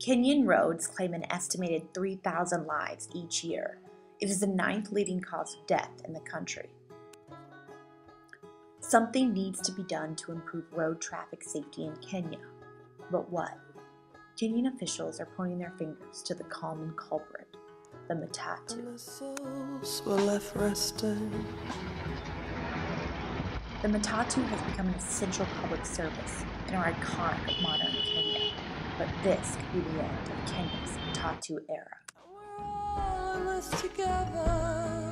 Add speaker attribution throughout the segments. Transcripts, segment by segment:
Speaker 1: Kenyan roads claim an estimated 3,000 lives each year. It is the 9th leading cause of death in the country. Something needs to be done to improve road traffic safety in Kenya. But what? Kenyan officials are pointing their fingers to the common culprit, the Matatu.
Speaker 2: And the souls were left resting.
Speaker 1: The Matatu has become an essential public service and are iconic of modern Kenya. But this could be the end of Kenya's Matatu era.
Speaker 2: We're all in this together.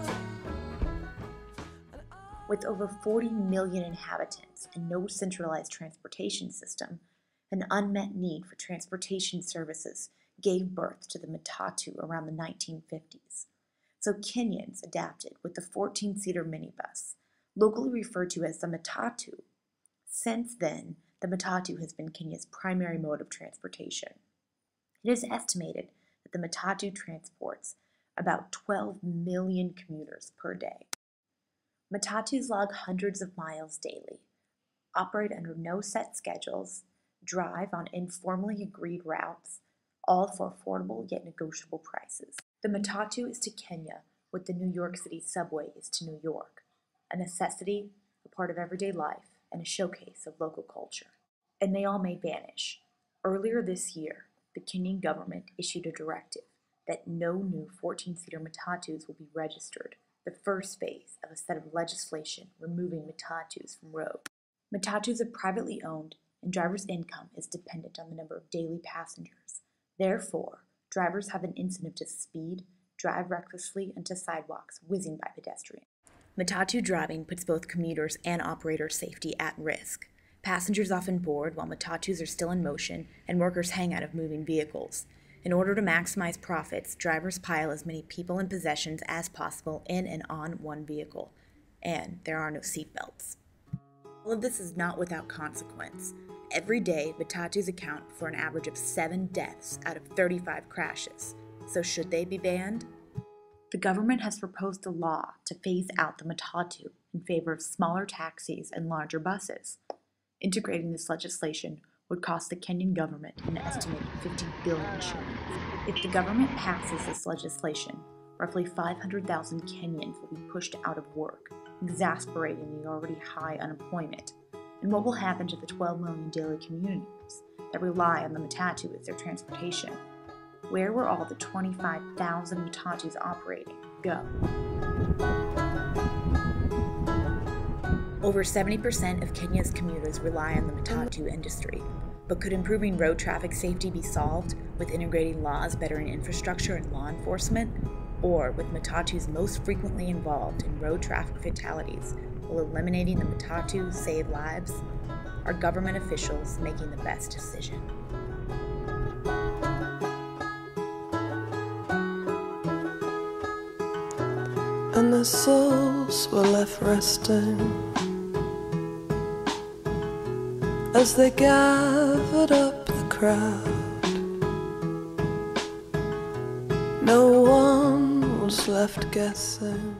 Speaker 1: With over 40 million inhabitants and no centralized transportation system, an unmet need for transportation services gave birth to the Matatu around the 1950s. So Kenyans adapted with the 14-seater minibus, locally referred to as the Matatu. Since then, the Matatu has been Kenya's primary mode of transportation. It is estimated that the Matatu transports about 12 million commuters per day. Matatus log hundreds of miles daily, operate under no set schedules, drive on informally agreed routes, all for affordable yet negotiable prices. The Matatu is to Kenya what the New York City subway is to New York, a necessity, a part of everyday life, and a showcase of local culture. And they all may vanish. Earlier this year, the Kenyan government issued a directive that no new 14-seater Matatus will be registered, the first phase of a set of legislation removing Matatus from road. Matatus are privately owned, and drivers' income is dependent on the number of daily passengers. Therefore, drivers have an incentive to speed, drive recklessly onto sidewalks, whizzing by pedestrians. Matatu driving puts both commuters and operator safety at risk. Passengers often board while Matatus are still in motion, and workers hang out of moving vehicles. In order to maximize profits, drivers pile as many people and possessions as possible in and on one vehicle. And there are no seatbelts. All of this is not without consequence. Every day, Matatus account for an average of 7 deaths out of 35 crashes. So should they be banned? The government has proposed a law to phase out the Matatu in favor of smaller taxis and larger buses. Integrating this legislation would cost the Kenyan government an estimated 50 billion shillings. If the government passes this legislation, roughly 500,000 Kenyans will be pushed out of work, exacerbating the already high unemployment. And what will happen to the 12 million daily commuters that rely on the Matatu as their transportation? Where will all the 25,000 Matatus operating go? Over 70% of Kenya's commuters rely on the Matatu industry. But could improving road traffic safety be solved with integrating laws bettering infrastructure and law enforcement? Or with Matatus most frequently involved in road traffic fatalities, will eliminating the Matatu save lives? Are government officials making the best decision?
Speaker 2: And the souls were left resting as they gathered up the crowd. No one was left guessing.